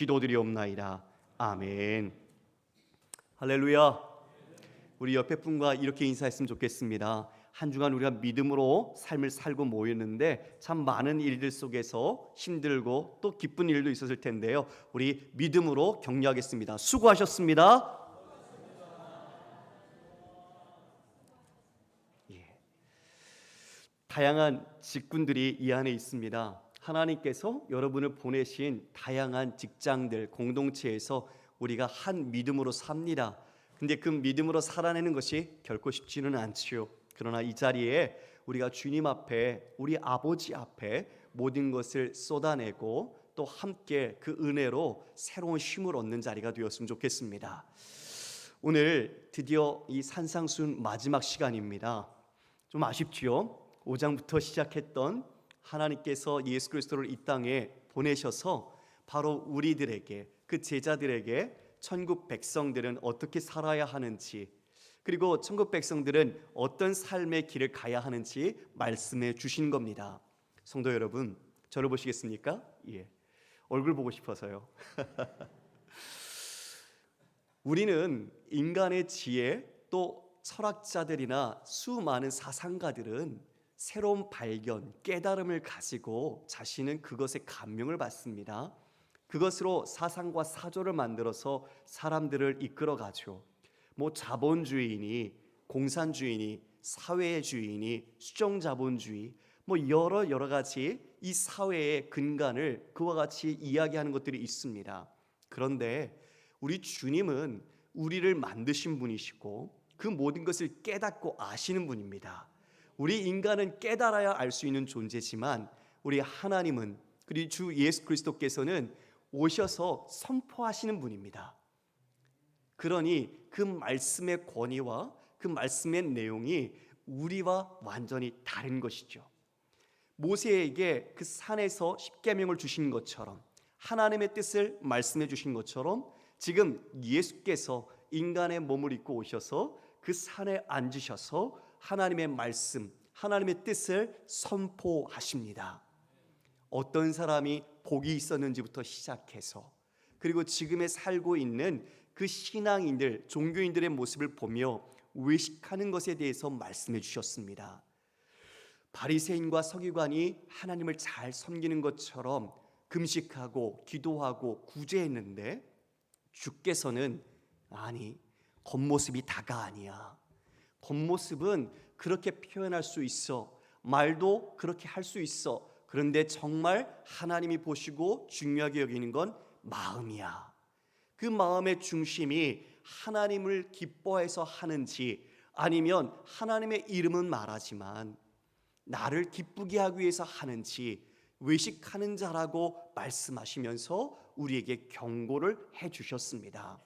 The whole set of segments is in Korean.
기도드리옵나이다. 아멘. 할렐루야. 우리 옆에 분과 이렇게 인사했으면 좋겠습니다. 한 주간 우리가 믿음으로 삶을 살고 모였는데 참 많은 일들 속에서 힘들고 또 기쁜 일도 있었을 텐데요. 우리 믿음으로 격려하겠습니다. 수고하셨습니다. 다양한 직군들이 이 안에 있습니다. 하나님께서 여러분을 보내신 다양한 직장들, 공동체에서 우리가 한 믿음으로 삽니다. 근데 그 믿음으로 살아내는 것이 결코 쉽지는 않지요. 그러나 이 자리에 우리가 주님 앞에, 우리 아버지 앞에 모든 것을 쏟아내고 또 함께 그 은혜로 새로운 힘을 얻는 자리가 되었으면 좋겠습니다. 오늘 드디어 이 산상순 마지막 시간입니다. 좀 아쉽지요? 5장부터 시작했던 하나님께서 예수 그리스도를 이 땅에 보내셔서 바로 우리들에게, 그 제자들에게 천국 백성들은 어떻게 살아야 하는지, 그리고 천국 백성들은 어떤 삶의 길을 가야 하는지 말씀해 주신 겁니다. 성도 여러분, 저를 보시겠습니까? 예. 얼굴 보고 싶어서요. 우리는 인간의 지혜, 또 철학자들이나 수많은 사상가들은 새로운 발견, 깨달음을 가지고 자신은 그것에 감명을 받습니다. 그것으로 사상과 사조를 만들어서 사람들을 이끌어가죠. 뭐 자본주의니 공산주의니 사회의 주인이 수정자본주의, 뭐 여러 가지 이 사회의 근간을 그와 같이 이야기하는 것들이 있습니다. 그런데 우리 주님은 우리를 만드신 분이시고 그 모든 것을 깨닫고 아시는 분입니다. 우리 인간은 깨달아야 알 수 있는 존재지만 우리 하나님은, 그리고 주 예수 그리스도께서는 오셔서 선포하시는 분입니다. 그러니 그 말씀의 권위와 그 말씀의 내용이 우리와 완전히 다른 것이죠. 모세에게 그 산에서 십계명을 주신 것처럼, 하나님의 뜻을 말씀해 주신 것처럼 지금 예수께서 인간의 몸을 입고 오셔서 그 산에 앉으셔서 하나님의 말씀, 하나님의 뜻을 선포하십니다. 어떤 사람이 복이 있었는지부터 시작해서, 그리고 지금에 살고 있는 그 신앙인들, 종교인들의 모습을 보며 외식하는 것에 대해서 말씀해 주셨습니다. 바리새인과 서기관이 하나님을 잘 섬기는 것처럼 금식하고 기도하고 구제했는데 주께서는 아니, 겉모습이 다가 아니야. 겉모습은 그렇게 표현할 수 있어. 말도 그렇게 할 수 있어. 그런데 정말 하나님이 보시고 중요하게 여기는 건 마음이야. 그 마음의 중심이 하나님을 기뻐해서 하는지, 아니면 하나님의 이름은 말하지만 나를 기쁘게 하기 위해서 하는지 외식하는 자라고 말씀하시면서 우리에게 경고를 해주셨습니다.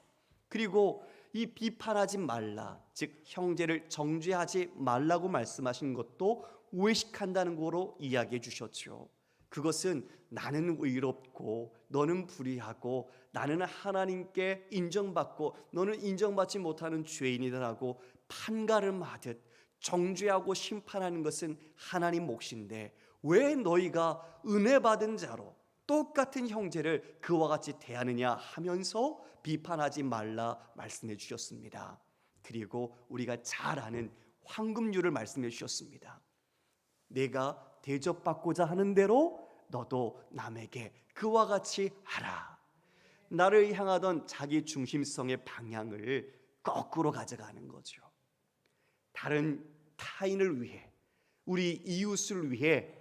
그리고 이 비판하지 말라, 즉 형제를 정죄하지 말라고 말씀하신 것도 외식한다는 거로 이야기해 주셨죠. 그것은 나는 의롭고 너는 불의하고 나는 하나님께 인정받고 너는 인정받지 못하는 죄인이다라고 판가름하듯 정죄하고 심판하는 것은 하나님 몫인데 왜 너희가 은혜 받은 자로 똑같은 형제를 그와 같이 대하느냐 하면서 비판하지 말라 말씀해 주셨습니다. 그리고 우리가 잘 아는 황금률을 말씀해 주셨습니다. 내가 대접받고자 하는 대로 너도 남에게 그와 같이 하라. 나를 향하던 자기 중심성의 방향을 거꾸로 가져가는 거죠. 다른 타인을 위해, 우리 이웃을 위해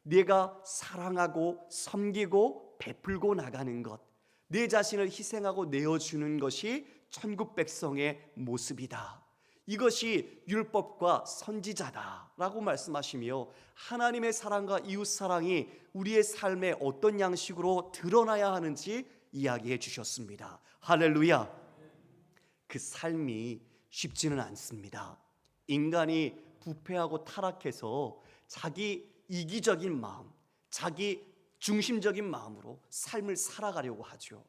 내가 사랑하고 섬기고 베풀고 나가는 것, 내 자신을 희생하고 내어주는 것이 천국 백성의 모습이다. 이것이 율법과 선지자다라고 말씀하시며 하나님의 사랑과 이웃 사랑이 우리의 삶에 어떤 양식으로 드러나야 하는지 이야기해 주셨습니다. 할렐루야. 그 삶이 쉽지는 않습니다. 인간이 부패하고 타락해서 자기 이기적인 마음, 자기 중심적인 마음으로 삶을 살아가려고 하죠.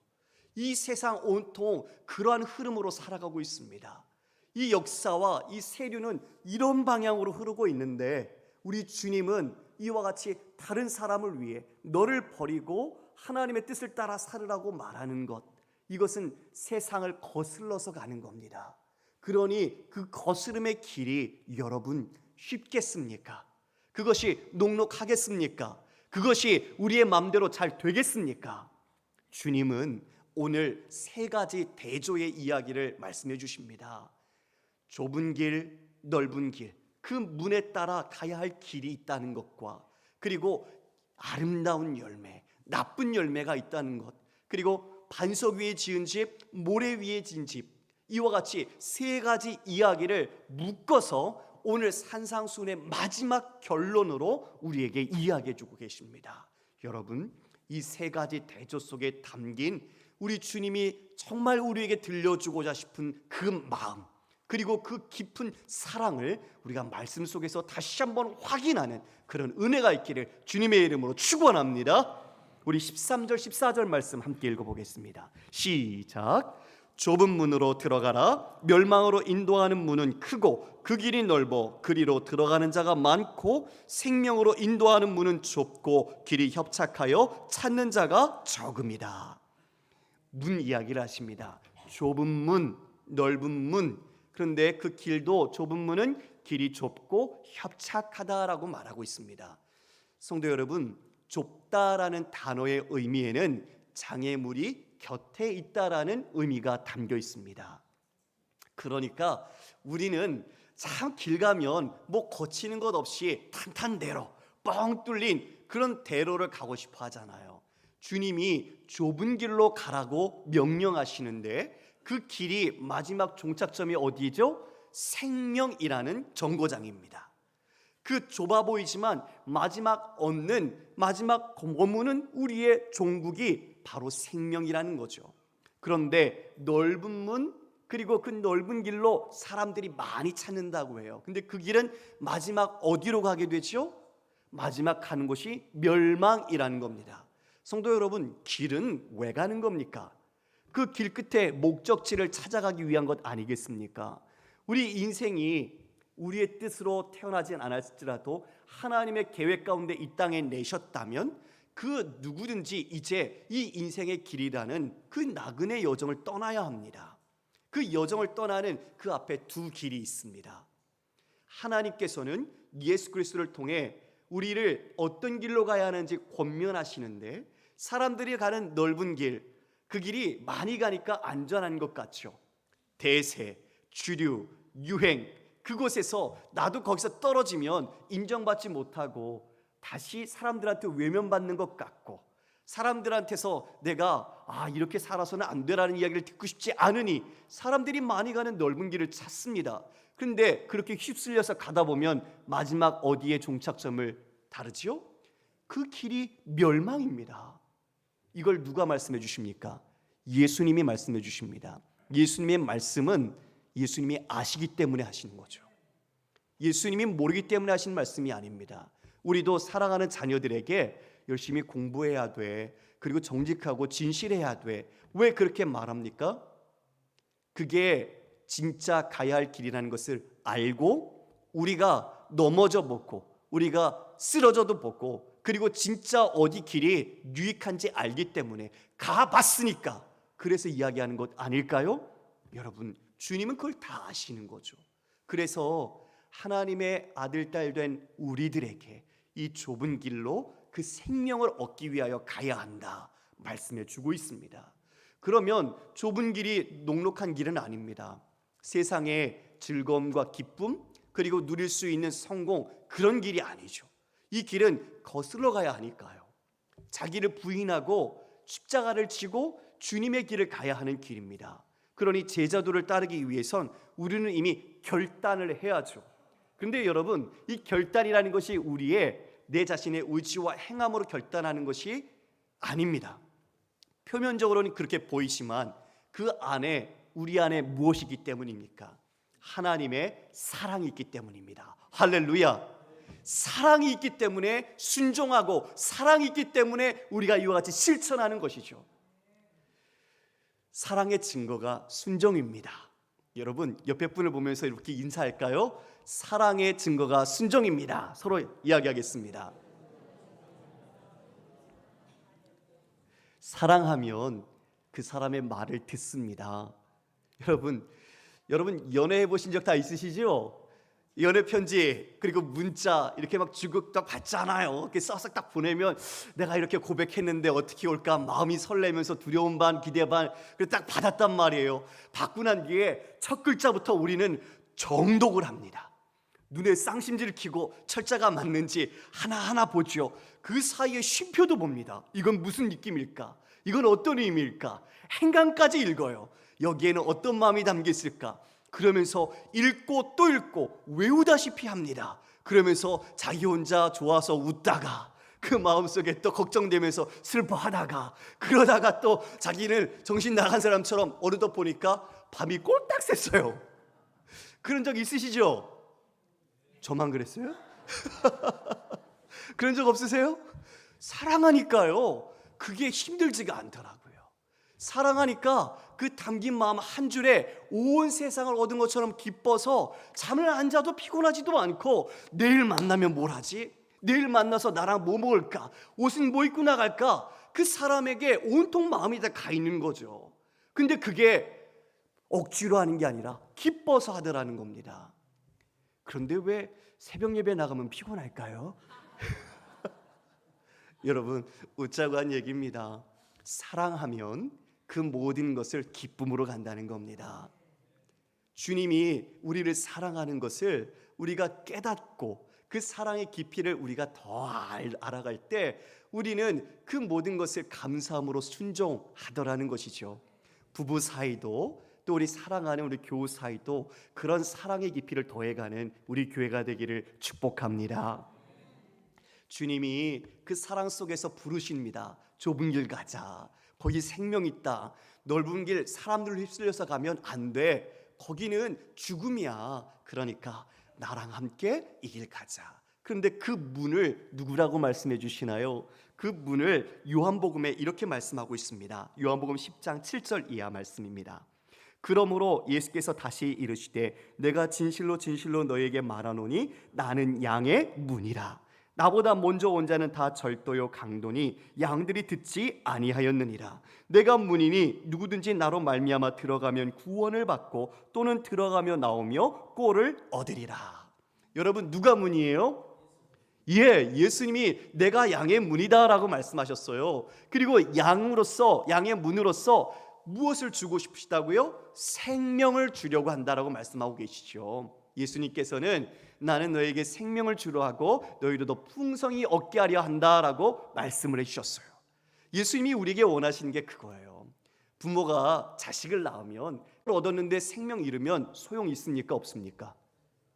이 세상 온통 그러한 흐름으로 살아가고 있습니다. 이 역사와 이 세류는 이런 방향으로 흐르고 있는데 우리 주님은 이와 같이 다른 사람을 위해 너를 버리고 하나님의 뜻을 따라 살으라고 말하는 것, 이것은 세상을 거슬러서 가는 겁니다. 그러니 그 거스름의 길이 여러분 쉽겠습니까? 그것이 녹록하겠습니까? 그것이 우리의 마음대로 잘 되겠습니까? 주님은 오늘 세 가지 대조의 이야기를 말씀해 주십니다. 좁은 길, 넓은 길, 그 문에 따라 가야 할 길이 있다는 것과, 그리고 아름다운 열매, 나쁜 열매가 있다는 것, 그리고 반석 위에 지은 집, 모래 위에 지은 집, 이와 같이 세 가지 이야기를 묶어서 오늘 산상수훈의 마지막 결론으로 우리에게 이야기해 주고 계십니다. 여러분, 이 세 가지 대조 속에 담긴 우리 주님이 정말 우리에게 들려주고자 싶은 그 마음, 그리고 그 깊은 사랑을 우리가 말씀 속에서 다시 한번 확인하는 그런 은혜가 있기를 주님의 이름으로 축원합니다. 우리 13절 14절 말씀 함께 읽어보겠습니다. 시작. 좁은 문으로 들어가라. 멸망으로 인도하는 문은 크고 그 길이 넓어 그리로 들어가는 자가 많고, 생명으로 인도하는 문은 좁고 길이 협착하여 찾는 자가 적음이다. 문 이야기를 하십니다. 좁은 문, 넓은 문. 그런데 그 길도, 좁은 문은 길이 좁고 협착하다라고 말하고 있습니다. 성도 여러분, 좁다라는 단어의 의미에는 장애물이 곁에 있다라는 의미가 담겨 있습니다. 그러니까 우리는 참 길 가면 뭐 거치는 것 없이 탄탄대로 뻥 뚫린 그런 대로를 가고 싶어 하잖아요. 주님이 좁은 길로 가라고 명령하시는데 그 길이 마지막 종착점이 어디죠? 생명이라는 정거장입니다. 그 좁아 보이지만 마지막 얻는 마지막 머무는 우리의 종국이 바로 생명이라는 거죠. 그런데 넓은 문, 그리고 그 넓은 길로 사람들이 많이 찾는다고 해요. 근데 그 길은 마지막 어디로 가게 되죠? 마지막 가는 곳이 멸망이라는 겁니다. 성도 여러분, 길은 왜 가는 겁니까? 그 길 끝에 목적지를 찾아가기 위한 것 아니겠습니까? 우리 인생이 우리의 뜻으로 태어나진 않았을지라도 하나님의 계획 가운데 이 땅에 내셨다면 그 누구든지 이제 이 인생의 길이라는 그 나그네 여정을 떠나야 합니다. 그 여정을 떠나는 그 앞에 두 길이 있습니다. 하나님께서는 예수 그리스도를 통해 우리를 어떤 길로 가야 하는지 권면하시는데, 사람들이 가는 넓은 길, 그 길이 많이 가니까 안전한 것 같죠. 대세, 주류, 유행, 그곳에서 나도 거기서 떨어지면 인정받지 못하고 다시 사람들한테 외면받는 것 같고, 사람들한테서 내가 이렇게 살아서는 안 되라는 이야기를 듣고 싶지 않으니 사람들이 많이 가는 넓은 길을 찾습니다. 그런데 그렇게 휩쓸려서 가다 보면 마지막 어디에 종착점을 다르지요? 그 길이 멸망입니다. 이걸 누가 말씀해 주십니까? 예수님이 말씀해 주십니다. 예수님의 말씀은 예수님이 아시기 때문에 하시는 거죠. 예수님이 모르기 때문에 하신 말씀이 아닙니다. 우리도 사랑하는 자녀들에게 열심히 공부해야 돼, 그리고 정직하고 진실해야 돼, 왜 그렇게 말합니까? 그게 진짜 가야 할 길이라는 것을 알고 우리가 넘어져 보고 우리가 쓰러져도 보고, 그리고 진짜 어디 길이 유익한지 알기 때문에 가봤으니까 그래서 이야기하는 것 아닐까요? 여러분, 주님은 그걸 다 아시는 거죠. 그래서 하나님의 아들, 딸 된 우리들에게 이 좁은 길로 그 생명을 얻기 위하여 가야 한다 말씀해 주고 있습니다. 그러면 좁은 길이 녹록한 길은 아닙니다. 세상의 즐거움과 기쁨, 그리고 누릴 수 있는 성공, 그런 길이 아니죠. 이 길은 거슬러 가야 하니까요. 자기를 부인하고 십자가를 지고 주님의 길을 가야 하는 길입니다. 그러니 제자도를 따르기 위해선 우리는 이미 결단을 해야죠. 그런데 여러분, 이 결단이라는 것이 우리의 내 자신의 의지와 행함으로 결단하는 것이 아닙니다. 표면적으로는 그렇게 보이지만 그 안에, 우리 안에 무엇이 있기 때문입니까? 하나님의 사랑이 있기 때문입니다. 할렐루야. 사랑이 있기 때문에 순종하고, 사랑이 있기 때문에 우리가 이와 같이 실천하는 것이죠. 사랑의 증거가 순종입니다. 여러분, 옆에 분을 보면서 이렇게 인사할까요? 사랑의 증거가 순종입니다. 서로 이야기하겠습니다. 사랑하면 그 사람의 말을 듣습니다. 여러분 연애해 보신 적 다 있으시죠? 연애 편지 그리고 문자 이렇게 막 주고 딱 받잖아요. 이렇게 싹싹 딱 보내면 내가 이렇게 고백했는데 어떻게 올까 마음이 설레면서 두려움 반 기대 반 그래서 딱 받았단 말이에요. 받고 난 뒤에 첫 글자부터 우리는 정독을 합니다. 눈에 쌍심지를 켜고 철자가 맞는지 하나하나 보죠. 그 사이에 쉼표도 봅니다. 이건 무슨 느낌일까? 이건 어떤 의미일까? 행간까지 읽어요. 여기에는 어떤 마음이 담겨 있을까? 그러면서 읽고 또 읽고 외우다시피 합니다. 그러면서 자기 혼자 좋아서 웃다가 그 마음속에 또 걱정되면서 슬퍼하다가 그러다가 또 자기는 정신 나간 사람처럼 어느덧 보니까 밤이 꼴딱 샜어요. 그런 적 있으시죠? 저만 그랬어요? 그런 적 없으세요? 사랑하니까요 그게 힘들지가 않더라고요. 사랑하니까 그 담긴 마음 한 줄에 온 세상을 얻은 것처럼 기뻐서 잠을 안 자도 피곤하지도 않고 내일 만나면 뭘 하지? 내일 만나서 나랑 뭐 먹을까? 옷은 뭐 입고 나갈까? 그 사람에게 온통 마음이 다 가 있는 거죠. 근데 그게 억지로 하는 게 아니라 기뻐서 하더라는 겁니다. 그런데 왜 새벽 예배 나가면 피곤할까요? 여러분 웃자고 한 얘기입니다. 사랑하면 그 모든 것을 기쁨으로 간다는 겁니다. 주님이 우리를 사랑하는 것을 우리가 깨닫고 그 사랑의 깊이를 우리가 더 알아갈 때 우리는 그 모든 것을 감사함으로 순종하더라는 것이죠. 부부 사이도 또 우리 사랑하는 우리 교우 사이도 그런 사랑의 깊이를 더해가는 우리 교회가 되기를 축복합니다. 주님이 그 사랑 속에서 부르십니다. 좁은 길 가자. 거기 생명 있다. 넓은 길 사람들 휩쓸려서 가면 안 돼. 거기는 죽음이야. 그러니까 나랑 함께 이 길 가자. 그런데 그 문을 누구라고 말씀해 주시나요? 그 문을 요한복음에 이렇게 말씀하고 있습니다. 요한복음 10장 7절 이하 말씀입니다. 그러므로 예수께서 다시 이르시되 내가 진실로 진실로 너에게 말하노니 나는 양의 문이라. 나보다 먼저 온 자는 다 절도요 강도니 양들이 듣지 아니하였느니라. 내가 문이니 누구든지 나로 말미암아 들어가면 구원을 받고 또는 들어가며 나오며 꼴을 얻으리라. 여러분 누가 문이에요? 예수님이 내가 양의 문이다라고 말씀하셨어요. 그리고 양으로서 양의 문으로서 무엇을 주고 싶으시다고요? 생명을 주려고 한다라고 말씀하고 계시죠. 예수님께서는 나는 너에게 생명을 주려 하고 너희도 더 풍성히 얻게 하려 한다라고 말씀을 해주셨어요. 예수님이 우리에게 원하시는 게 그거예요. 부모가 자식을 낳으면 얻었는데 생명 잃으면 소용 있습니까? 없습니까?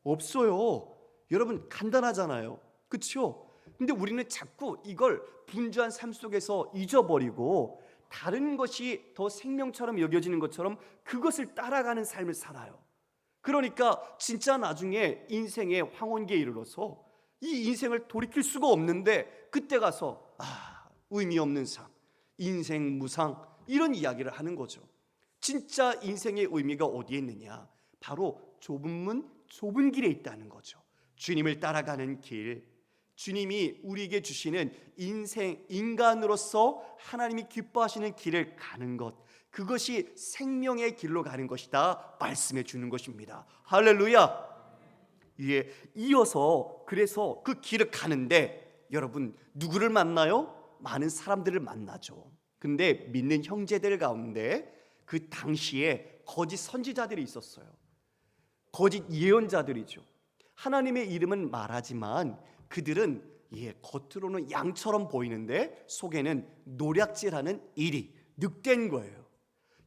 없어요. 여러분 간단하잖아요. 그렇죠? 근데 우리는 자꾸 이걸 분주한 삶 속에서 잊어버리고 다른 것이 더 생명처럼 여겨지는 것처럼 그것을 따라가는 삶을 살아요. 그러니까 진짜 나중에 인생의 황혼기에 이르러서 이 인생을 돌이킬 수가 없는데 그때 가서 의미 없는 삶, 인생 무상 이런 이야기를 하는 거죠. 진짜 인생의 의미가 어디에 있느냐? 바로 좁은 문, 좁은 길에 있다는 거죠. 주님을 따라가는 길, 주님이 우리에게 주시는 인생, 인간으로서 하나님이 기뻐하시는 길을 가는 것, 그것이 생명의 길로 가는 것이다 말씀해 주는 것입니다. 할렐루야. 이어서 그래서 그 길을 가는데 여러분 누구를 만나요? 많은 사람들을 만나죠. 근데 믿는 형제들 가운데 그 당시에 거짓 선지자들이 있었어요. 거짓 예언자들이죠. 하나님의 이름은 말하지만 그들은 겉으로는 양처럼 보이는데 속에는 노략질하는 일이 늑대인 거예요.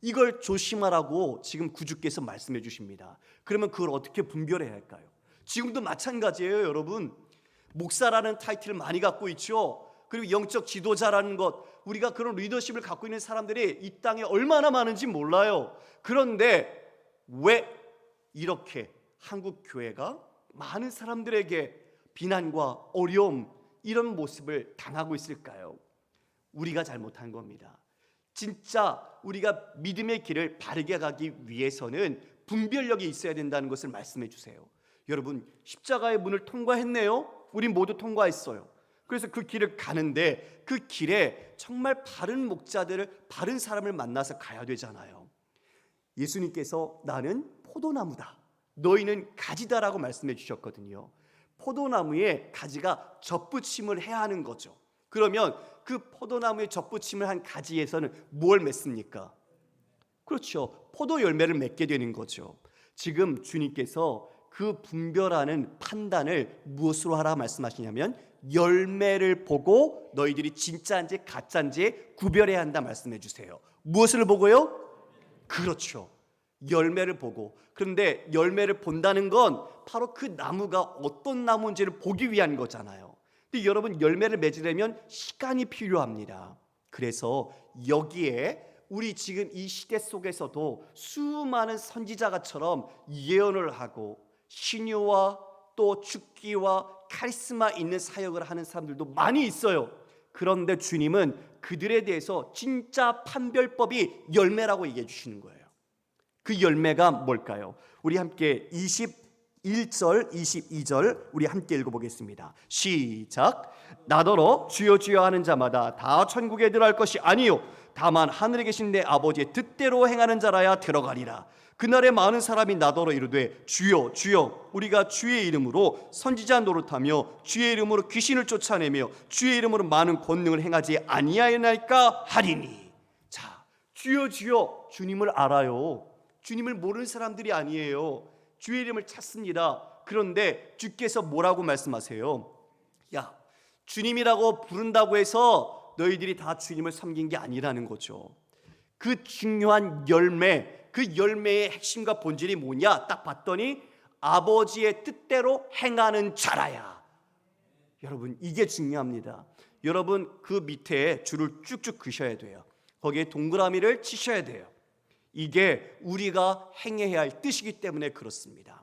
이걸 조심하라고 지금 구주께서 말씀해 주십니다. 그러면 그걸 어떻게 분별해야 할까요? 지금도 마찬가지예요. 여러분 목사라는 타이틀을 많이 갖고 있죠. 그리고 영적 지도자라는 것, 우리가 그런 리더십을 갖고 있는 사람들이 이 땅에 얼마나 많은지 몰라요. 그런데 왜 이렇게 한국 교회가 많은 사람들에게 비난과 어려움 이런 모습을 당하고 있을까요? 우리가 잘못한 겁니다. 진짜 우리가 믿음의 길을 바르게 가기 위해서는 분별력이 있어야 된다는 것을 말씀해 주세요. 여러분 십자가의 문을 통과했네요. 우린 모두 통과했어요. 그래서 그 길을 가는데 그 길에 정말 바른 목자들을, 바른 사람을 만나서 가야 되잖아요. 예수님께서 나는 포도나무다, 너희는 가지다라고 말씀해 주셨거든요. 포도나무에 가지가 접붙임을 해야 하는 거죠. 그러면 그 포도나무에 접붙임을 한 가지에서는 뭘 맺습니까? 그렇죠, 포도 열매를 맺게 되는 거죠. 지금 주님께서 그 분별하는 판단을 무엇으로 하라 말씀하시냐면 열매를 보고 너희들이 진짜인지 가짜인지 구별해야 한다 말씀해 주세요. 무엇을 보고요? 그렇죠, 열매를 보고. 그런데 열매를 본다는 건 바로 그 나무가 어떤 나무인지를 보기 위한 거잖아요. 근데 여러분, 열매를 맺으려면 시간이 필요합니다. 그래서 여기에 우리 지금 이 시대 속에서도 수많은 선지자가처럼 예언을 하고 신유와 또 죽기와 카리스마 있는 사역을 하는 사람들도 많이 있어요. 그런데 주님은 그들에 대해서 진짜 판별법이 열매라고 얘기해 주시는 거예요. 그 열매가 뭘까요? 우리 함께 21절 22절 우리 함께 읽어보겠습니다. 시작. 나더러 주여 주여 하는 자마다 다 천국에 들어갈 것이 아니요 다만 하늘에 계신 내 아버지의 뜻대로 행하는 자라야 들어가리라. 그날에 많은 사람이 나더러 이르되 주여 주여 우리가 주의 이름으로 선지자 노릇하며 주의 이름으로 귀신을 쫓아내며 주의 이름으로 많은 권능을 행하지 아니하였나이까 하리니. 자, 주여 주여, 주님을 알아요. 주님을 모르는 사람들이 아니에요. 주의 이름을 찾습니다. 그런데 주께서 뭐라고 말씀하세요? 야, 주님이라고 부른다고 해서 너희들이 다 주님을 섬긴 게 아니라는 거죠. 그 중요한 열매, 그 열매의 핵심과 본질이 뭐냐? 딱 봤더니 아버지의 뜻대로 행하는 자라야. 여러분, 이게 중요합니다. 여러분, 그 밑에 줄을 쭉쭉 그셔야 돼요. 거기에 동그라미를 치셔야 돼요. 이게 우리가 행해야 할 뜻이기 때문에 그렇습니다.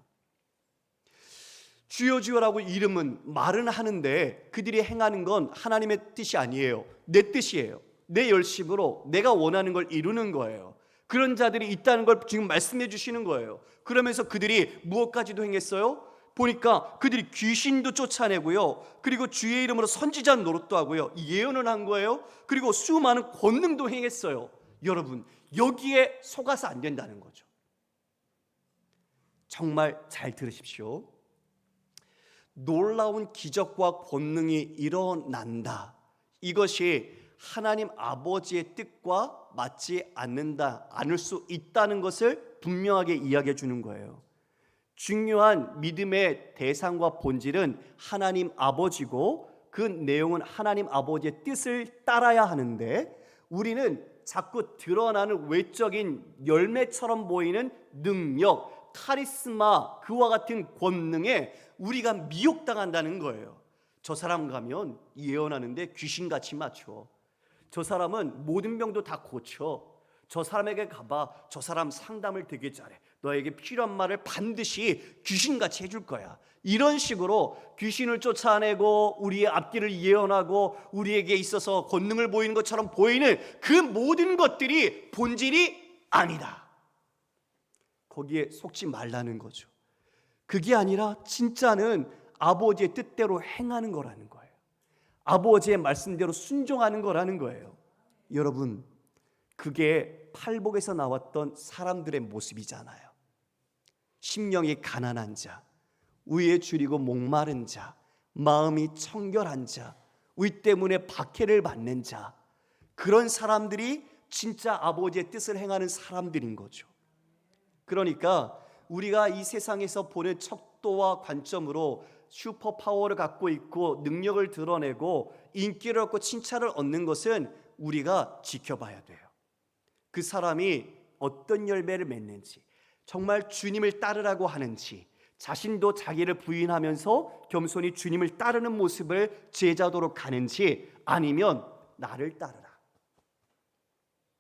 주여 주여라고 이름은 말은 하는데 그들이 행하는 건 하나님의 뜻이 아니에요. 내 뜻이에요. 내 열심으로 내가 원하는 걸 이루는 거예요. 그런 자들이 있다는 걸 지금 말씀해 주시는 거예요. 그러면서 그들이 무엇까지도 행했어요? 보니까 그들이 귀신도 쫓아내고요, 그리고 주의 이름으로 선지자 노릇도 하고요, 예언을 한 거예요. 그리고 수많은 권능도 행했어요. 여러분, 여기에 속아서 안 된다는 거죠. 정말 잘 들으십시오. 놀라운 기적과 권능이 일어난다, 이것이 하나님 아버지의 뜻과 맞지 않을 수 있다는 것을 분명하게 이야기해 주는 거예요. 중요한 믿음의 대상과 본질은 하나님 아버지고 그 내용은 하나님 아버지의 뜻을 따라야 하는데, 우리는 자꾸 드러나는 외적인 열매처럼 보이는 능력, 카리스마, 그와 같은 권능에 우리가 미혹당한다는 거예요. 저 사람 가면 예언하는데 귀신같이 맞춰. 저 사람은 모든 병도 다 고쳐. 저 사람에게 가봐. 저 사람 상담을 되게 잘해. 너에게 필요한 말을 반드시 귀신같이 해줄 거야. 이런 식으로 귀신을 쫓아내고 우리의 앞길을 예언하고 우리에게 있어서 권능을 보이는 것처럼 보이는 그 모든 것들이 본질이 아니다. 거기에 속지 말라는 거죠. 그게 아니라 진짜는 아버지의 뜻대로 행하는 거라는 거예요. 아버지의 말씀대로 순종하는 거라는 거예요. 여러분, 그게 팔복에서 나왔던 사람들의 모습이잖아요. 심령이 가난한 자, 위에 줄이고 목마른 자, 마음이 청결한 자, 위 때문에 박해를 받는 자, 그런 사람들이 진짜 아버지의 뜻을 행하는 사람들인 거죠. 그러니까 우리가 이 세상에서 보는 척도와 관점으로 슈퍼파워를 갖고 있고 능력을 드러내고 인기를 얻고 칭찬을 얻는 것은 우리가 지켜봐야 돼요. 그 사람이 어떤 열매를 맺는지, 정말 주님을 따르라고 하는지, 자신도 자기를 부인하면서 겸손히 주님을 따르는 모습을 제자도로 가는지, 아니면 나를 따르라,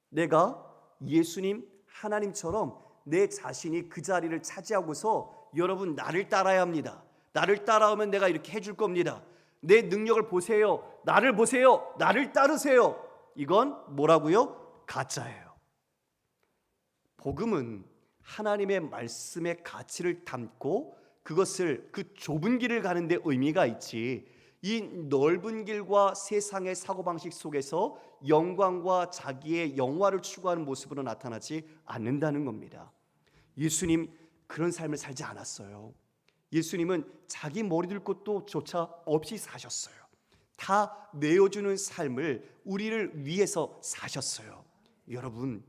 내가 예수님 하나님처럼 내 자신이 그 자리를 차지하고서 여러분 나를 따라야 합니다. 나를 따라오면 내가 이렇게 해줄 겁니다. 내 능력을 보세요. 나를 보세요. 나를 따르세요. 이건 뭐라고요? 가짜예요. 복음은 하나님의 말씀의 가치를 담고 그것을 그 좁은 길을 가는 데 의미가 있지, 이 넓은 길과 세상의 사고방식 속에서 영광과 자기의 영화를 추구하는 모습으로 나타나지 않는다는 겁니다. 예수님 그런 삶을 살지 않았어요. 예수님은 자기 머리 들 곳도 조차 없이 사셨어요. 다 내어주는 삶을 우리를 위해서 사셨어요. 여러분,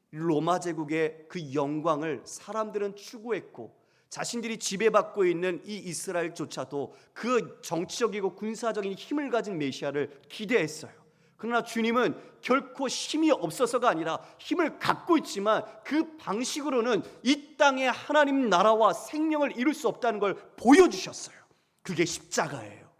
로마 제국의 그 영광을 사람들은 추구했고 자신들이 지배받고 있는 이 이스라엘조차도 그 정치적이고 군사적인 힘을 가진 메시아를 기대했어요. 그러나 주님은 결코 힘이 없어서가 아니라 힘을 갖고 있지만 그 방식으로는 이 땅에 하나님 나라와 생명을 이룰 수 없다는 걸 보여주셨어요. 그게 십자가예요.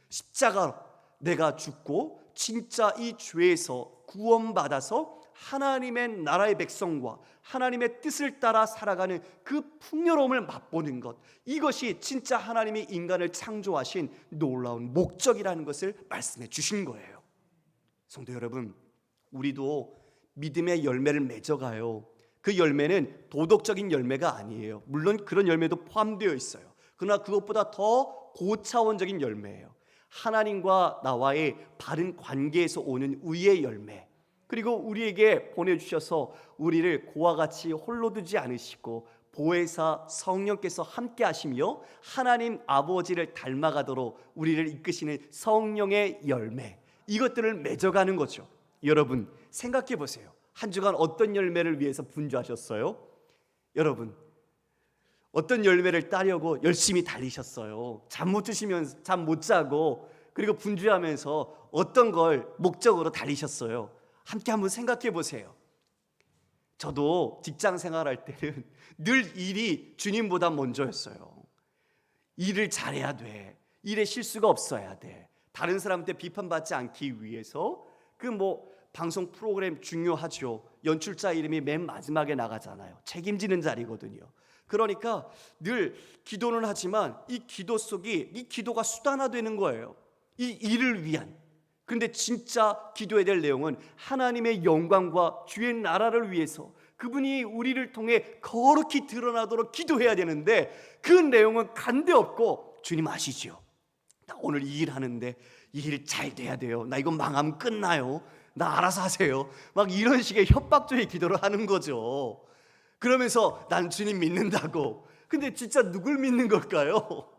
십자가, 내가 죽고 진짜 이 죄에서 구원받아서 하나님의 나라의 백성과 하나님의 뜻을 따라 살아가는 그 풍요로움을 맛보는 것, 이것이 진짜 하나님이 인간을 창조하신 놀라운 목적이라는 것을 말씀해 주신 거예요. 성도 여러분, 우리도 믿음의 열매를 맺어가요. 그 열매는 도덕적인 열매가 아니에요. 물론 그런 열매도 포함되어 있어요. 그러나 그것보다 더 고차원적인 열매예요. 하나님과 나와의 바른 관계에서 오는 의의 열매, 그리고 우리에게 보내주셔서 우리를 고와 같이 홀로 두지 않으시고 보혜사 성령께서 함께 하시며 하나님 아버지를 닮아가도록 우리를 이끄시는 성령의 열매, 이것들을 맺어가는 거죠. 여러분 생각해 보세요. 한 주간 어떤 열매를 위해서 분주하셨어요? 여러분 어떤 열매를 따려고 열심히 달리셨어요? 잠 못 드시면서, 잠 못 자고, 그리고 분주하면서 어떤 걸 목적으로 달리셨어요? 함께 한번 생각해 보세요. 저도 직장 생활할 때는 늘 일이 주님보다 먼저였어요. 일을 잘해야 돼. 일에 실수가 없어야 돼. 다른 사람한테 비판받지 않기 위해서 그 방송 프로그램 중요하죠. 연출자 이름이 맨 마지막에 나가잖아요. 책임지는 자리거든요. 그러니까 늘 기도는 하지만 이 기도 속이, 이 기도가 수단화되는 거예요. 이 일을 위한. 그런데 진짜 기도해야 될 내용은 하나님의 영광과 주의 나라를 위해서 그분이 우리를 통해 거룩히 드러나도록 기도해야 되는데, 그 내용은 간데 없고, 주님 아시죠? 나 오늘 이 일 하는데 이 일 잘 돼야 돼요. 나 이거 망하면 끝나요. 나 알아서 하세요. 막 이런 식의 협박적인 기도를 하는 거죠. 그러면서 난 주님 믿는다고. 근데 진짜 누굴 믿는 걸까요?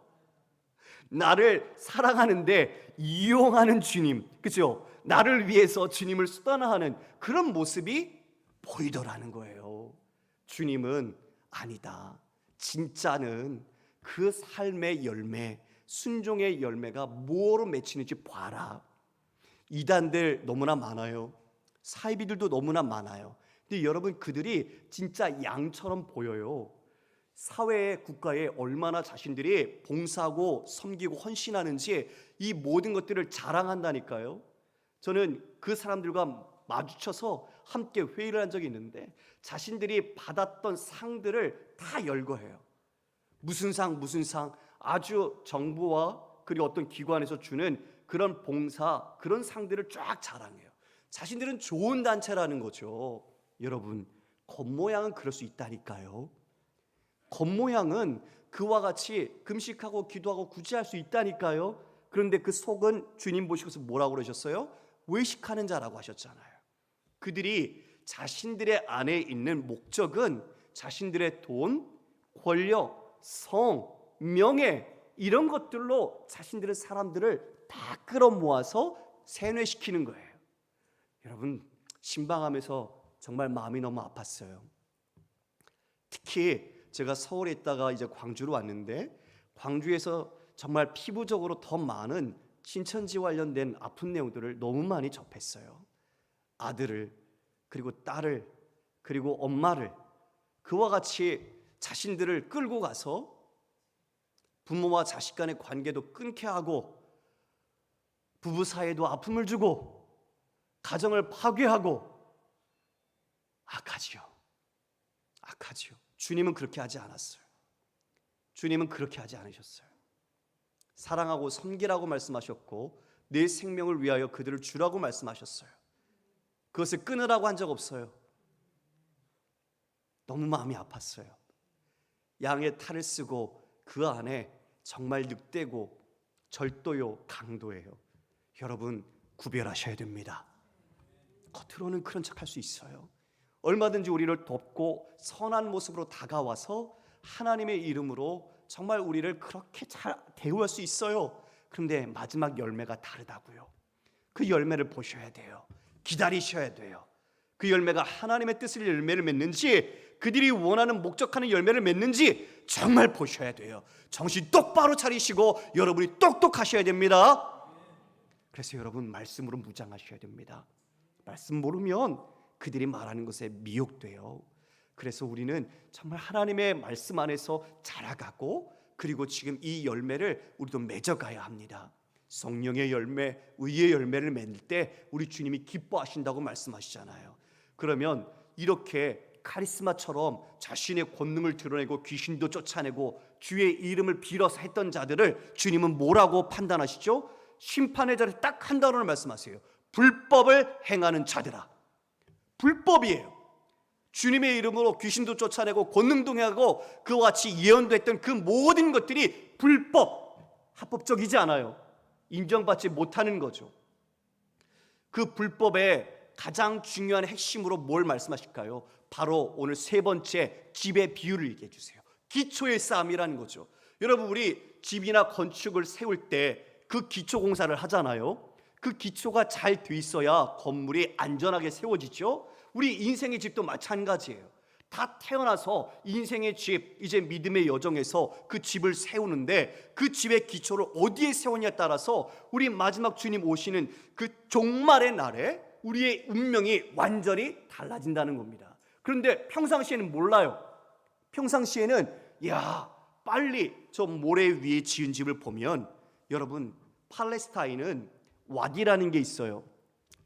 나를 사랑하는데 이용하는 주님, 그죠? 나를 위해서 주님을 수단화하는 그런 모습이 보이더라는 거예요. 주님은 아니다. 진짜는 그 삶의 열매, 순종의 열매가 뭐로 맺히는지 봐라. 이단들 너무나 많아요. 사이비들도 너무나 많아요. 근데 여러분, 그들이 진짜 양처럼 보여요. 사회에, 국가에 얼마나 자신들이 봉사하고 섬기고 헌신하는지 이 모든 것들을 자랑한다니까요. 저는 그 사람들과 마주쳐서 함께 회의를 한 적이 있는데 자신들이 받았던 상들을 다 열거해요. 무슨 상 무슨 상, 아주 정부와 그리고 어떤 기관에서 주는 그런 봉사, 그런 상들을 쫙 자랑해요. 자신들은 좋은 단체라는 거죠. 여러분, 겉모양은 그럴 수 있다니까요. 겉모양은 그와 같이 금식하고 기도하고 구제할 수 있다니까요. 그런데 그 속은 주님 보시고서 뭐라고 그러셨어요? 외식하는 자라고 하셨잖아요. 그들이 자신들의 안에 있는 목적은 자신들의 돈, 권력, 성, 명예, 이런 것들로 자신들의 사람들을 다 끌어모아서 세뇌시키는 거예요. 여러분, 신방하면서 정말 마음이 너무 아팠어요. 특히 제가 서울에 있다가 이제 광주로 왔는데, 광주에서 정말 피부적으로 더 많은 신천지 관련된 아픈 내용들을 너무 많이 접했어요. 아들을, 그리고 딸을, 그리고 엄마를 그와 같이 자신들을 끌고 가서 부모와 자식 간의 관계도 끊게 하고, 부부 사이에도 아픔을 주고, 가정을 파괴하고, 악하지요. 악하지요. 주님은 그렇게 하지 않았어요. 주님은 그렇게 하지 않으셨어요. 사랑하고 섬기라고 말씀하셨고, 내 생명을 위하여 그들을 주라고 말씀하셨어요. 그것을 끊으라고 한 적 없어요. 너무 마음이 아팠어요. 양의 탈을 쓰고 그 안에 정말 늑대고 절도요, 강도예요. 여러분 구별하셔야 됩니다. 겉으로는 그런 척할 수 있어요. 얼마든지 우리를 돕고 선한 모습으로 다가와서 하나님의 이름으로 정말 우리를 그렇게 잘 대우할 수 있어요. 그런데 마지막 열매가 다르다고요. 그 열매를 보셔야 돼요. 기다리셔야 돼요. 그 열매가 하나님의 뜻을 열매를 맺는지, 그들이 원하는 목적하는 열매를 맺는지 정말 보셔야 돼요. 정신 똑바로 차리시고 여러분이 똑똑하셔야 됩니다. 그래서 여러분 말씀으로 무장하셔야 됩니다. 말씀 모르면 그들이 말하는 것에 미혹돼요. 그래서 우리는 정말 하나님의 말씀 안에서 자라가고, 그리고 지금 이 열매를 우리도 맺어가야 합니다. 성령의 열매, 의의 열매를 맺을 때 우리 주님이 기뻐하신다고 말씀하시잖아요. 그러면 이렇게 카리스마처럼 자신의 권능을 드러내고 귀신도 쫓아내고 주의 이름을 빌어서 했던 자들을 주님은 뭐라고 판단하시죠? 심판의 자리에 딱 한 단어를 말씀하세요. 불법을 행하는 자들아. 불법이에요. 주님의 이름으로 귀신도 쫓아내고 권능도 행하고 그와 같이 예언도 했던 그 모든 것들이 불법, 합법적이지 않아요. 인정받지 못하는 거죠. 그 불법의 가장 중요한 핵심으로 뭘 말씀하실까요? 바로 오늘 세 번째 집의 비유를 얘기해 주세요. 기초의 싸움이라는 거죠. 여러분, 우리 집이나 건축을 세울 때 그 기초 공사를 하잖아요. 그 기초가 잘 돼 있어야 건물이 안전하게 세워지죠. 우리 인생의 집도 마찬가지예요. 다 태어나서 인생의 집, 이제 믿음의 여정에서 그 집을 세우는데 그 집의 기초를 어디에 세우냐에 따라서 우리 마지막 주님 오시는 그 종말의 날에 우리의 운명이 완전히 달라진다는 겁니다. 그런데 평상시에는 몰라요. 평상시에는 빨리 저 모래 위에 지은 집을 보면, 여러분 팔레스타인은 와디라는 게 있어요.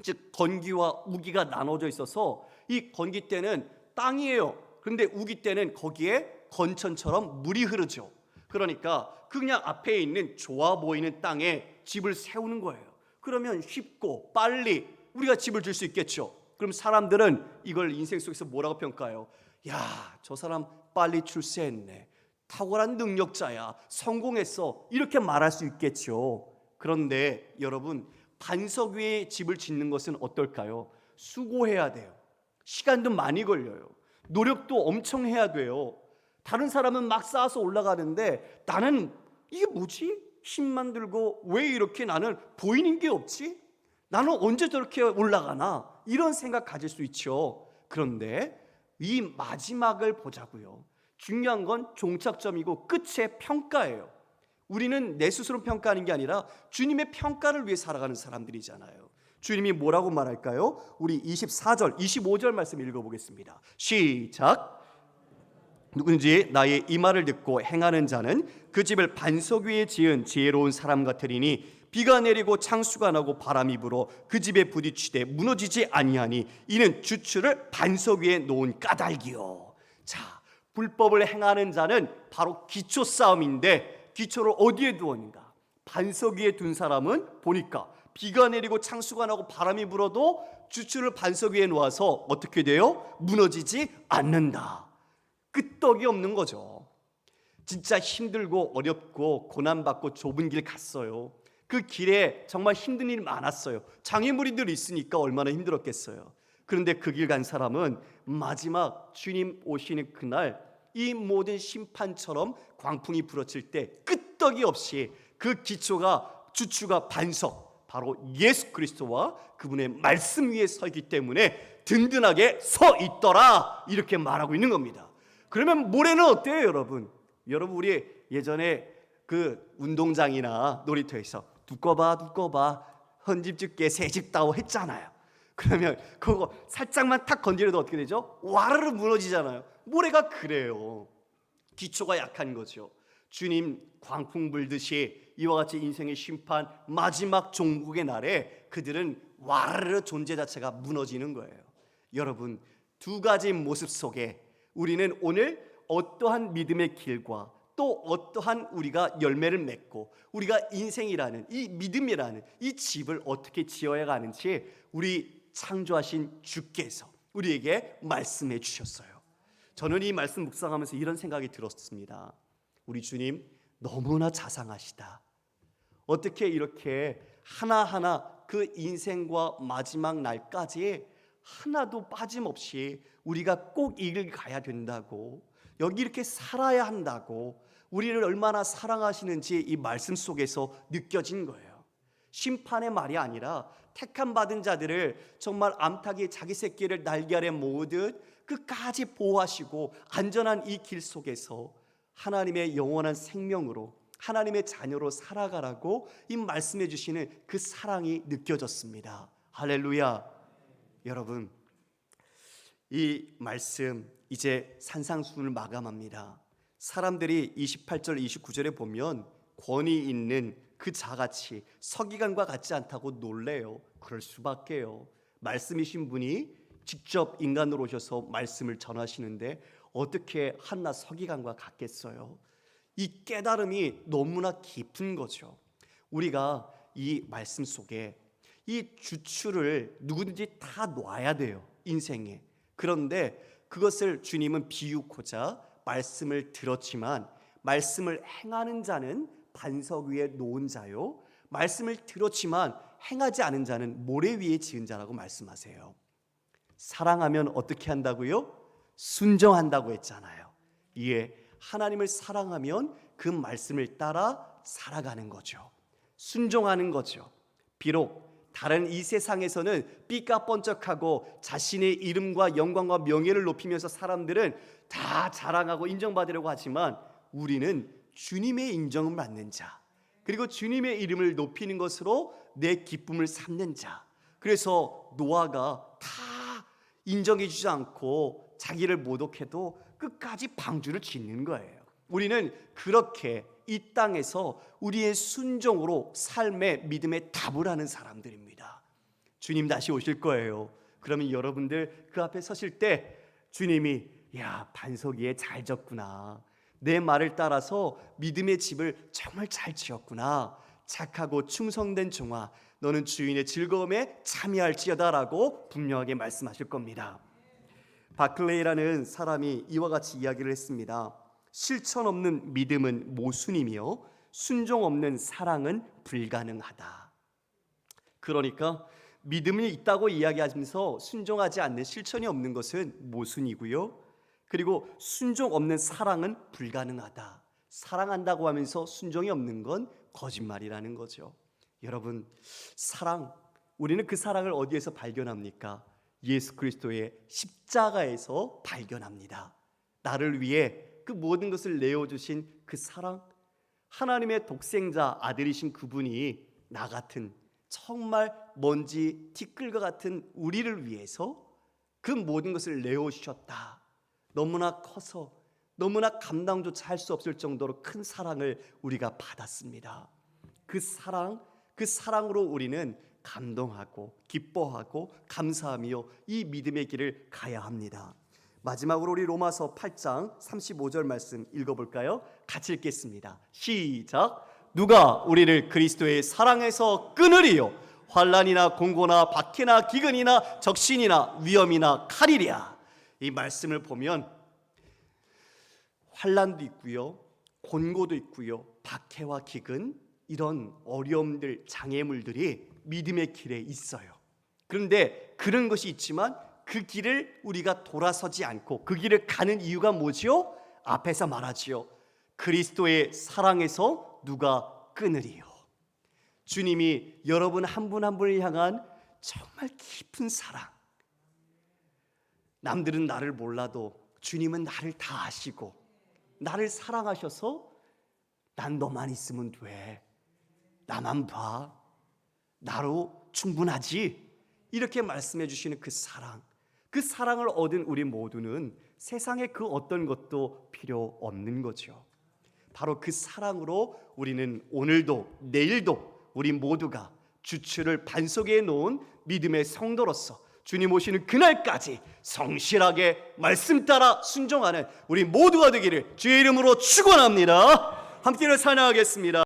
즉 건기와 우기가 나눠져 있어서 이 건기 때는 땅이에요. 그런데 우기 때는 거기에 건천처럼 물이 흐르죠. 그러니까 그냥 앞에 있는 좋아 보이는 땅에 집을 세우는 거예요. 그러면 쉽고 빨리 우리가 집을 질 수 있겠죠. 그럼 사람들은 이걸 인생 속에서 뭐라고 평가해요? 저 사람 빨리 출세했네, 탁월한 능력자야, 성공했어, 이렇게 말할 수 있겠죠. 그런데 여러분, 반석 위에 집을 짓는 것은 어떨까요? 수고해야 돼요. 시간도 많이 걸려요. 노력도 엄청 해야 돼요. 다른 사람은 막 쌓아서 올라가는데 나는 이게 뭐지? 힘만 들고 왜 이렇게 나는 보이는 게 없지? 나는 언제 저렇게 올라가나? 이런 생각 가질 수 있죠. 그런데 이 마지막을 보자고요. 중요한 건 종착점이고 끝의 평가예요. 우리는 내 스스로 평가하는 게 아니라 주님의 평가를 위해 살아가는 사람들이잖아요. 주님이 뭐라고 말할까요? 우리 24절, 25절 말씀 읽어보겠습니다. 시작. 누군지 나의 이 말을 듣고 행하는 자는 그 집을 반석 위에 지은 지혜로운 사람 같으리니 비가 내리고 창수가 나고 바람이 불어 그 집에 부딪히되 무너지지 아니하니 이는 주추를 반석 위에 놓은 까닭이요. 자, 불법을 행하는 자는 바로 기초 싸움인데, 기초를 어디에 두었는가? 반석 위에 둔 사람은 보니까 비가 내리고 창수가 나고 바람이 불어도 주추를 반석 위에 놓아서 어떻게 돼요? 무너지지 않는다. 끄떡이 없는 거죠. 진짜 힘들고 어렵고 고난받고 좁은 길 갔어요. 그 길에 정말 힘든 일이 많았어요. 장애물이들이 있으니까 얼마나 힘들었겠어요. 그런데 그 길 간 사람은 마지막 주님 오시는 그날 이 모든 심판처럼 광풍이 불어칠 때 끄떡이 없이 그 기초가, 주추가 반석, 바로 예수 그리스도와 그분의 말씀 위에 서있기 때문에 든든하게 서 있더라, 이렇게 말하고 있는 겁니다. 그러면 모래는 어때요, 여러분? 여러분, 우리 예전에 그 운동장이나 놀이터에서 두꺼봐 헌집 줄게 새집 다오 했잖아요. 그러면 그거 살짝만 탁 건드려도 어떻게 되죠? 와르르 무너지잖아요. 모래가 그래요. 기초가 약한 거죠. 주님 광풍 불듯이 이와 같이 인생의 심판, 마지막 종국의 날에 그들은 와르르 존재 자체가 무너지는 거예요. 여러분, 두 가지 모습 속에 우리는 오늘 어떠한 믿음의 길과 또 어떠한 우리가 열매를 맺고 우리가 인생이라는 이 믿음이라는 이 집을 어떻게 지어야 하는지 우리 창조하신 주께서 우리에게 말씀해 주셨어요. 저는 이 말씀 묵상하면서 이런 생각이 들었습니다. 우리 주님 너무나 자상하시다. 어떻게 이렇게 하나하나 그 인생과 마지막 날까지 하나도 빠짐없이 우리가 꼭 이 길 가야 된다고, 여기 이렇게 살아야 한다고 우리를 얼마나 사랑하시는지 이 말씀 속에서 느껴진 거예요. 심판의 말이 아니라 택함 받은 자들을 정말 암탉이 자기 새끼를 날개 아래 모으듯 끝까지 보호하시고 안전한 이 길 속에서 하나님의 영원한 생명으로 하나님의 자녀로 살아가라고 이 말씀해 주시는 그 사랑이 느껴졌습니다. 할렐루야. 여러분, 이 말씀 이제 산상수훈을 마감합니다. 사람들이 28절 29절에 보면 권위 있는 그 자같이 서기관과 같지 않다고 놀래요. 그럴 수밖에요. 말씀이신 분이 직접 인간으로 오셔서 말씀을 전하시는데 어떻게 한낱 서기관과 같겠어요? 이 깨달음이 너무나 깊은 거죠. 우리가 이 말씀 속에 이 주추를 누구든지 다 놔야 돼요, 인생에. 그런데 그것을 주님은 비유코자 말씀을 들었지만 말씀을 행하는 자는 반석 위에 놓은 자요, 말씀을 들었지만 행하지 않은 자는 모래 위에 지은 자라고 말씀하세요. 사랑하면 어떻게 한다고요? 순종한다고 했잖아요. 이에 하나님을 사랑하면 그 말씀을 따라 살아가는 거죠. 순종하는 거죠. 비록 다른 이 세상에서는 삐까뻔쩍하고 자신의 이름과 영광과 명예를 높이면서 사람들은 다 자랑하고 인정받으려고 하지만 우리는 주님의 인정을 받는 자, 그리고 주님의 이름을 높이는 것으로 내 기쁨을 삼는 자. 그래서 노아가 다 인정해 주지 않고 자기를 모독해도 끝까지 방주를 짓는 거예요. 우리는 그렇게 이 땅에서 우리의 순종으로 삶의 믿음의 답을 하는 사람들입니다. 주님 다시 오실 거예요. 그러면 여러분들 그 앞에 서실 때 주님이 야, 반석 위에 잘 졌구나, 내 말을 따라서 믿음의 집을 정말 잘 지었구나, 착하고 충성된 종아, 너는 주인의 즐거움에 참여할지어다라고 분명하게 말씀하실 겁니다. 바클레이라는 사람이 이와 같이 이야기를 했습니다. 실천 없는 믿음은 모순이며 순종 없는 사랑은 불가능하다. 그러니까 믿음이 있다고 이야기하면서 순종하지 않는 실천이 없는 것은 모순이고요, 그리고 순종 없는 사랑은 불가능하다. 사랑한다고 하면서 순종이 없는 건 거짓말이라는 거죠. 여러분, 사랑, 우리는 그 사랑을 어디에서 발견합니까? 예수 그리스도의 십자가에서 발견합니다. 나를 위해 그 모든 것을 내어주신 그 사랑, 하나님의 독생자 아들이신 그분이 나 같은 정말 먼지 티끌과 같은 우리를 위해서 그 모든 것을 내어주셨다. 너무나 커서 너무나 감당조차 할 수 없을 정도로 큰 사랑을 우리가 받았습니다. 그 사랑으로 우리는 감동하고 기뻐하고 감사하며 이 믿음의 길을 가야 합니다. 마지막으로 우리 로마서 8장 35절 말씀 읽어볼까요? 같이 읽겠습니다. 시작. 누가 우리를 그리스도의 사랑에서 끊으리요? 환난이나 공고나 박해나 기근이나 적신이나 위험이나 칼이랴. 이 말씀을 보면 환난도 있고요, 곤고도 있고요, 박해와 기근, 이런 어려움들, 장애물들이 믿음의 길에 있어요. 그런데 그런 것이 있지만 그 길을 우리가 돌아서지 않고 그 길을 가는 이유가 뭐지요? 앞에서 말하지요. 그리스도의 사랑에서 누가 끊으리요? 주님이 여러분 한 분 한 분을 향한 정말 깊은 사랑. 남들은 나를 몰라도 주님은 나를 다 아시고 나를 사랑하셔서 난 너만 있으면 돼, 나만 봐, 나로 충분하지, 이렇게 말씀해 주시는 그 사랑, 그 사랑을 얻은 우리 모두는 세상에 그 어떤 것도 필요 없는 거죠. 바로 그 사랑으로 우리는 오늘도 내일도 우리 모두가 주추를 반석에 놓은 믿음의 성도로서 주님 오시는 그날까지 성실하게 말씀 따라 순종하는 우리 모두가 되기를 주의 이름으로 축원합니다. 함께 찬양하겠습니다.